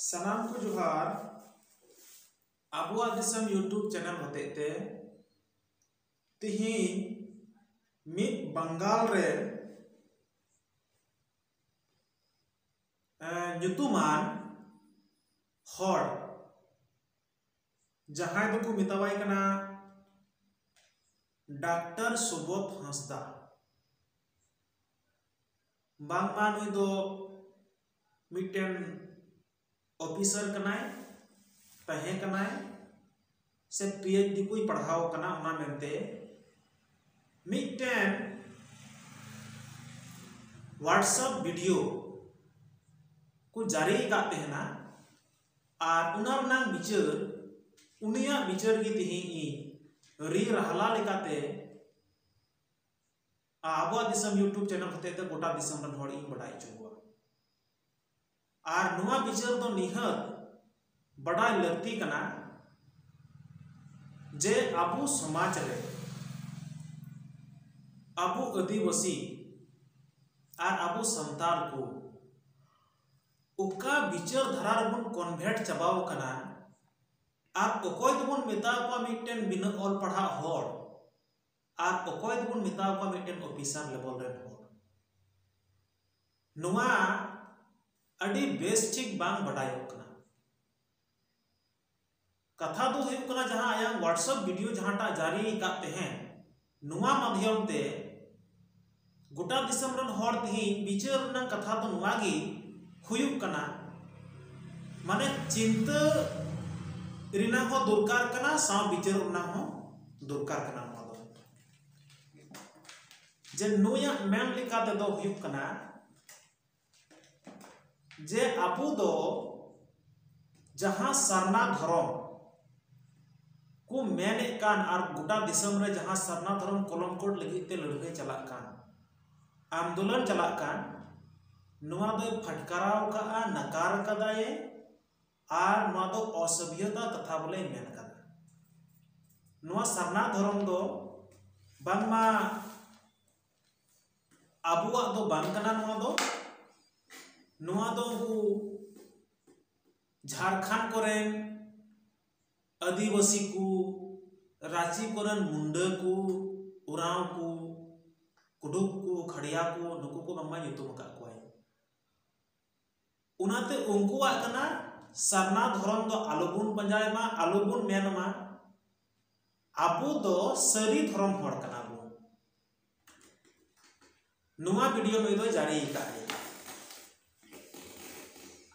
सनाम को जोहार आबुआ दिसम YouTube channel होते तिही मिद बंगाल रे nyutuman hor जहां दो मितावाई कना डॉक्टर सुबोध हांसदा बांगमा नुई दो मिटेन ऑफिसर कनाय तहे कनाय से पीएचडी कोई पढ़ाओ कना ओना मेनते मिटेन व्हाट्सएप वीडियो को जारी काते है ना और उनार नांग बिचार उनिया बिचार की तिही री रहला लेकाते आबुआ दिसम यूट्यूब चैनल होते ते गोटा दिसम रन हॉड़ इन बड़ाई चुआ और नुआ बिचार दो निहत बड़ा लगती कना जे आबू समाज रे आबू आदिवासी और आबू संताल को उका बिचार धारा रबुन कन्वर्ट चबाव कना और ओकोय दबुन मेता को मिटेन बिना ऑल पढ़ा हॉड़ और ओकोय दबुन मेता को मिटेन ऑफिसर लेवल रे हॉड़ नुआ अडी बेस ठीक बांग बडायो कना कथा दो हुई कना जहां आया व्हाट्सएप वीडियो जहां टा जारी काते हैं नुआ माध्यम ते गोटा दिसम रन हॉड़ तिही बिचार ना कथा तो नुआ गी हुयुक कना माने चिंता रिना हो दरकार कना साव बिचार उना हो दरकार कना नो जे नोया मेन लिका ते दो हुयुक कना जे आपु दो जहां सरना धर्म को मेने कान और गोटा दिसम रे जहां सरना धर्म कलम कोड लगी ते लड़ाई चला कान आंदोलन चला कान नुआ दो फटकाराव का नकार कदाये और नुआ दो असभ्यता तथा बोले मेन कदा नुआ सरना धर्म दो बांगमा आबुआ दो बांग कना नुआ दो झारखंड कोरेन आदिवासी को रांची कोरेन मुंडा को उराव को कुडुक को खड़िया को नुकु को बांगमा युतुम का उनाते उनकुआ कना सरना धर्म दो आलोबुन पंजायमा आलोबुन मेनमा आबू दो सरी धर्म हड़ कना बु नुआ वीडियो में दो जारी का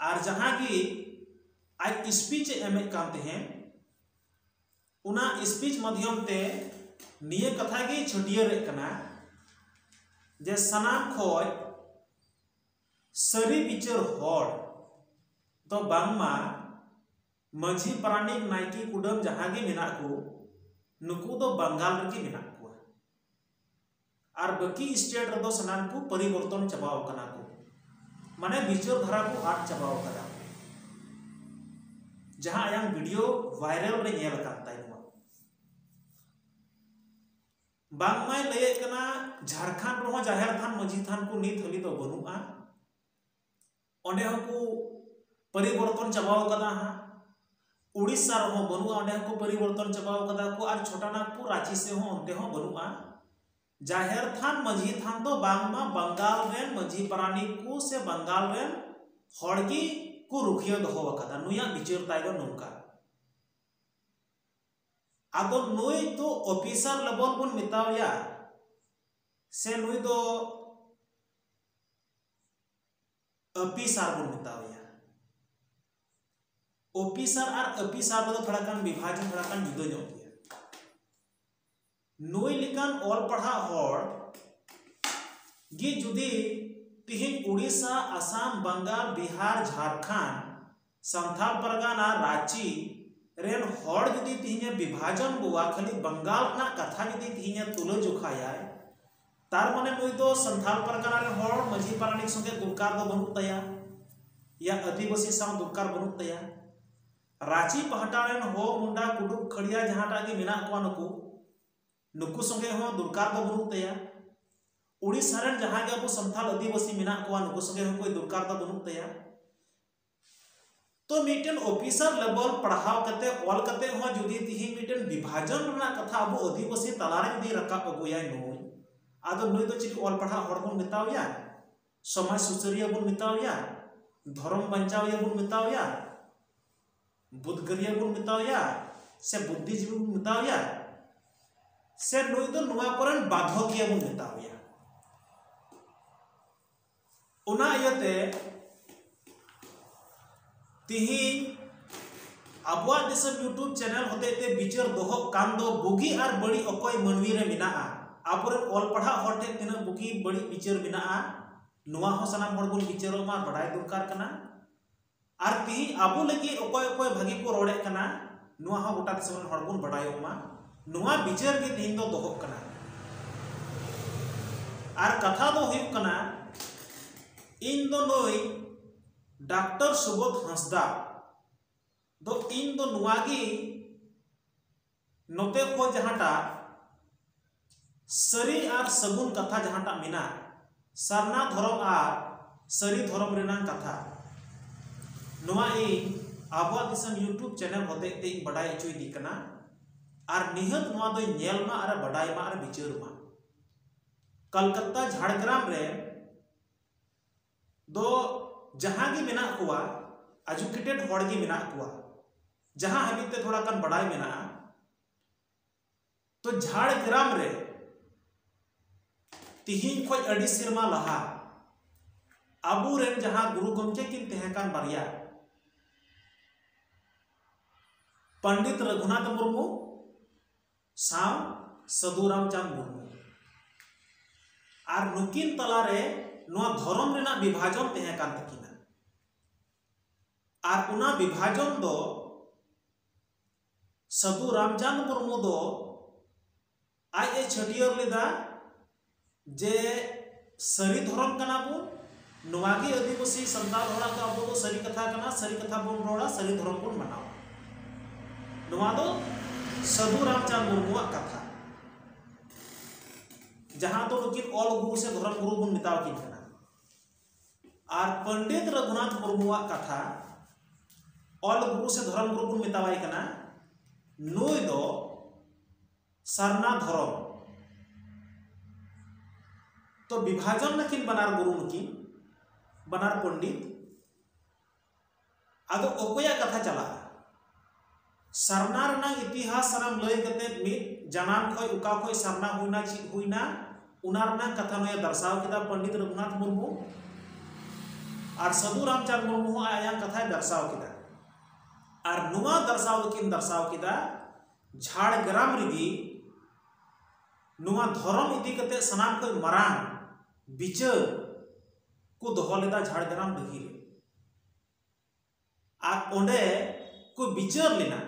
और जहां की आज स्पीच एम कामते हैं उना स्पीच माध्यम ते निये कथा की छटियर कना जे सनाम खोय सरी बिचार हॉड़ तो बांगमा माझी प्राणिक नायकी कुडम जहां गे मेना को नुकु दो बंगाल रगी मेना को और बाकी स्टेट रे दो सनाम को परिवर्तन चबाव कना को माने बिचार धारा को आट चबाव कना जहां आयांग वीडियो वायरल रे नेल कांताय बांगमाय लये कना झारखंड रो जाहिर थान माझी थान को नीत हली तो बनुआ ओंडे को परिवर्तन चबाव कदा हा उड़ीसा रो बनुआ ओंडे को परिवर्तन चबाव कदा को और छोटा नागपुर रांची से हो ओंडे हो बनुआ जाहिर थान माझी थान तो बांगमा बंगाल रेन माझी प्राणी को से बंगाल रेन हड़गी को रुखिया दो कदा नुया बिचार ताइगो नोंका आदो नुई तो ऑफिसर लेवल बन मितावया से नुई दो ऑफिसर बन मितावया ऑफिसर और ऑफिसर दो थोड़ा कान विभाजन थोड़ा कान जुदा ᱧᱚᱜ गया नुई लिकान ऑल पढ़ा हॉड़ गे जुदी तिहिन उड़ीसा आसाम बंगाल बिहार झारखंड संथाल परगना रांची रेन हॉड़ जुदी तिहिन विभाजन बुआ खाली बंगाल ना कथा जुदी तिहिन तुला जोखाया तार माने नुई दो संथाल परगना रे हॉड़ माझी प्राणिक संगे दुरकार दो बनुक तया या आदिवासी साव दुरकार बनुक तया रांची पहटा रेन हो मुंडा कुडुक खड़िया जहांटा के मेना को नुकु संगे हो दुरकार दो बनुक तया उड़ीसा रेन जहां के अबो संथाल आदिवासी मेना को नुकु संगे हो कोई दुरकार दो बनुक तया तो मिटन ऑफिसर लेवल पढ़ाव कते ऑल कते हो जुदी तिहिं मिटन विभाजन रना कथा अब आदिवासी तलारे जुदी रकाब अगुया नुई आदो नुई दो चिक ऑल पढ़ा हड़ बन मेतावया समाज सुसरिया बन मेतावया धर्म बंचावया बन मेतावया बुद्धगरिया बन मेतावया से बुद्धिजीवी बन मेतावया से नुई दो नुआ करन बाधकिया बन मेतावया उना इयते तिहिं आबुआ दिसम यूट्यूब चैनल होते विचार दोह कान दो बुगी और बड़ी अकोय मनवी रे मिना आबुरन ऑल पढ़ा हर ठे तिना बुगी बड़ी विचार मिना नुआ हो सनाम हर बुन विचारो मा बड़ाई दरकार कना और तिहिं आबु लगी अकोय अकोय भागी को रोड़े कना नुआ हो गोटा दिसम हर बुन बड़ायो मा नुआ विचार के तिहिं दो दोह कना और कथा दो हुयुग कना इन दो नोई डॉक्टर सुबोध हंसदा दो इन दो नुआगी नोते को जहाटा सरी और सगुन कथा जहाटा मिना सरना धर्म और सरी धर्म रेना कथा नुआ इन आबुआ दिसम यूट्यूब चैनल होते ते बड़ाई चुई दी कना और निहत नुआ दो नेल मा और बड़ाई मा और विचार मा कलकत्ता झाड़ग्राम रे दो जहां की मेना कुआ एजुकेटेड हॉड़ की मेना कुआ जहां हबीते थोड़ा कन बड़ाई मेना तो झाड़ग्राम रे तिहिं खोज अड़ी सिरमा लहा आबू रेन जहां गुरु गमके किन तहकान बारिया पंडित रघुनाथ मुर्मू साव साधु रामचंद्र मुर्मू और नुकिन तलारे नुआ धर्म रेना विभाजन तहकान तकिना और उना विभाजन दो साधु रामचंद्र मुर्मू दो आज छटियर लेदा जे सरी धर्म कना बो नुआगी आदिवासी संताल होड़ा का अब सरी कथा बोन रोड़ा सरी धर्म बोन मनावा नुआ दो साधु रामचंद्र मुर्मू कथा जहां तो नुकिन ऑल गुरु से धर्म गुरु बोन मिताव किन कना और पंडित रघुनाथ मुर्मू कथा ऑल गुरु से धर्म गुरु बोन मितावाई कना नुई दो सरना धर्म तो विभाजन नकिन बनार गुरु नकिन बनार पंडित आदो ओकोया कथा चला सरना रना इतिहास सनाम लय कते मित जनाम खोय उका खोय सरना हुइना चित हुइना उना रना कथा नया दर्शाव किदा पंडित रघुनाथ मुर्मू और साधु रामचंद्र मुर्मू आया कथा दर्शाव किदा और नुआ दर्शाव किन दर्शाव किदा झाड़ग्राम रिगी नुआ धर्म इदी कते सनाम खोय मरांग विचार को दोहो लेदा झाड़ग्राम रही और ओंडे को विचार लेना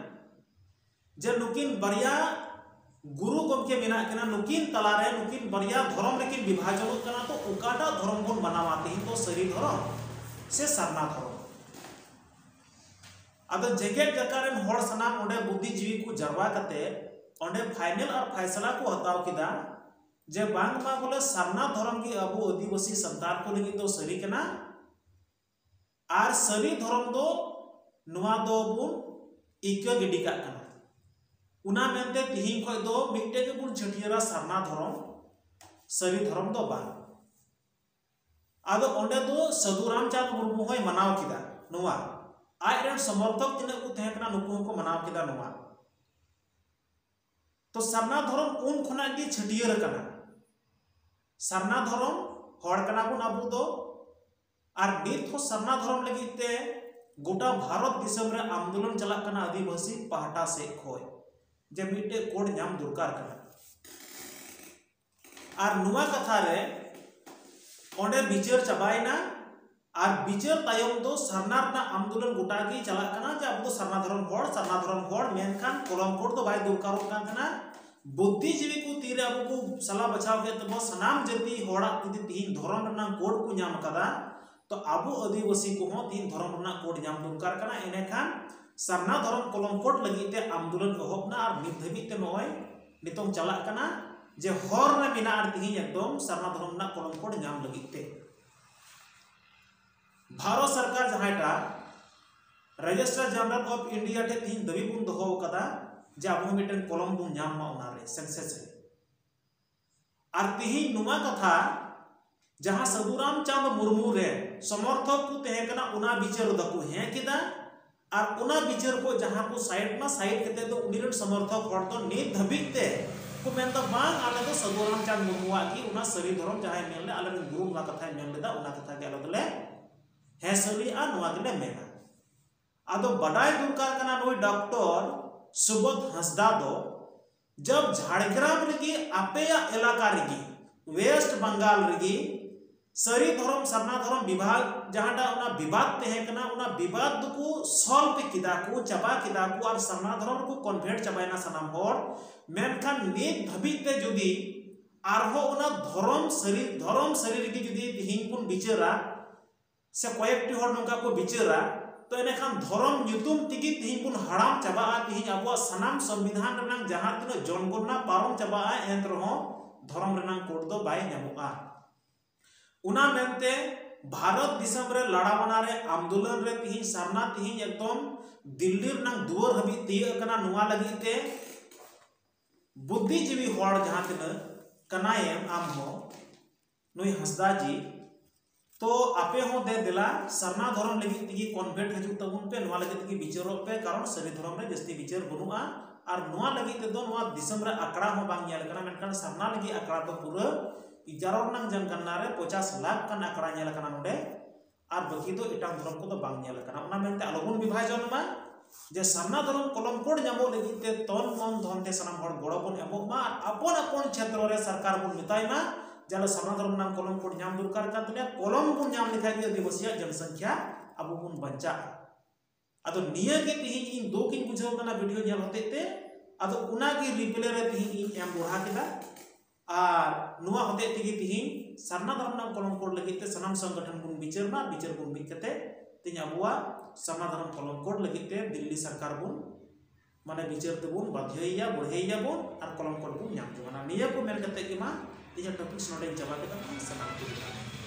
जे नुकिन बरिया गुरु गमके मेना कना नुकिन तलारे नुकिन बरिया धर्म लेकिन विभाजन कना तो उकाटा धर्म बोन बनावाते ही तो सरी धर्म से सरना धर्म अदो जेगेट जकारेन हर सनाम ओंडे बुद्धिजीवी को जरवा कते ओंडे फाइनल और फैसला को हताव किदा जे बांग मा बोले सरना धर्म की अबो आदिवासी संतान को लगी तो सरी कना और सरी धर्म दो नुआ दो बुन इका गिडी का कना उना मेनते तिहिं खोय दो मिट्टे के बुन छटियरा सरना धर्म सरी धर्म दो बा आदो ओंडे दो साधु रामचंद्र मुर्मू होय मनाव किदा नुआ आज रेन समर्थक तिना को तहे कना नुकु को मनाव किदा नुआ तो सरना धर्म उन खुना की छटियर कना सरना धर्म हड़ कना बुन अबु दो और नित हो सरना धर्म लगी ते गोटा भारत दिसम रे आंदोलन चला कना आदिवासी पहाटा से खोय जे मिटे कोड नाम दुरकार कना और नुआ कथा रे ओंडे विचार चबायना और विचार तायम दो सरना रना आंदोलन गोटा की चला कना जे अब तो सरना धर्म हड़ मेनखान कलम कोड तो बाय दुरकार कना बुद्धिजीवी को तीरे अब को सला बचाव के तब सनाम जाति हड़ा यदि तीन धर्म रना कोड को नाम कदा तो अब आदिवासी को हो तीन धर्म रना कोड नाम दुरकार कना एने खान सरना धर्म कलम कोड लगी ते आंदोलन एहबना और नित धबी ते नय नितों चला कना जे हर रे मिना और तीन एकदम सरना धर्म रना कलम कोड नाम लगी ते भारत सरकार जहाटा रजिस्ट्रार जनरल ऑफ इंडिया ठे तीन दाबी बुन दोहो कदा जे आबो मिटन कलम बुन नाम मा उनारे सक्सेस रे और तिही नुमा कथा जहां साधुराम चांद मुर्मू रे समर्थक को तहेकना उना विचार दको हे किदा और उना विचार को जहां को साइड कते दो उनिरन समर्थक हर तो नित धबिते को मेनता बांग आले दो साधुराम चांद मुर्मुआ की उना सरी धर्म जहां मेनले आले गुरु उना कथा मेन लेदा उना कथा के आले दले हे सरी आ नुआ गेले मेना आदो बडाय दुरकार कना नोई डॉक्टर सुबोध हंसदा दो जब झाड़ग्राम रेगी आपेया इलाका रेगी वेस्ट बंगाल रेगी सरी धर्म सरना धर्म विभाग जहांटा उना विवाद तहे कना उना विवाद को सॉल्व किदा को चबा किदा को और सरना धर्म को कन्वर्ट चबायना सनाम होर मेनखान नित धबिते जुदी आरहो उना धर्म सरी रेगी जुदी तिहिं कुन बिचारा से कयेकटी होर नोका को बिचारा तो एनेखान धर्म युतुम तिगी तिहिं कुन हड़ाम चबा तिहिं आबो सनाम संविधान रनांग जहां तिनो जनगणना पारम चबा एंतरहो धर्म रनांग कोड दो बाय न्यामोगा उना मेनते भारत दिसम रे लड़ावना रे आंदोलन रे तिहिं सामना तिहिं एकदम दिल्ली रनांग दुआर हबी तिय कना नुवा लगी ते बुद्धिजीवी होड़ जहां तिना कनायम आम हो नुई हंसदा जी तो आपे हो दे दिला सरना धर्म लगी तिगी कन्वर्ट हजू तबुन पे नुआ लगी तिगी विचारो पे कारण सरी धर्म रे जस्ती विचार बनुआ और नुआ लगी ते दो नुआ दिसम रे आंकड़ा हो बांग नेल कना मेनखान सरना लगी आंकड़ा तो पूरा 11 नंग जनगणना रे 50 लाख कन आंकड़ा नेल कना नोडे और बाकी तो इटांग धर्म को तो बांग नेल कना उना मेनते आलोबन विभाजन मा जे सरना धर्म कलम कोड जामो लगी ते तन मन धन ते सनाम हर गोड़ बन एमो मा अपन अपन क्षेत्र रे सरकार बन मिताय मा जला सरना धर्म नाम कलम कोड नाम दुरकार का तले कलम बुन नाम लिखा दिया दिवसीय जनसंख्या अब बुन बंचा अदो निया के तिहि इन दो किन बुझाव कना वीडियो नेल होते ते अदो उना की रिप्ले रे तिहि इन एम बढ़ा केदा और नुआ होते तिहि तिहि सरना धर्म नाम कलम कोड लगी ते सनाम संगठन बुन विचार बुन बिकते तिनि अबुआ सरना धर्म कलम कोड लगी ते दिल्ली सरकार बुन माने विचार ते बुन बाध्यया बढ़ेया बुन और कलम कोड बुन नाम जमाना निया को मेन कते कि मा इया टॉपिक्स नोडे जवाब के सनाम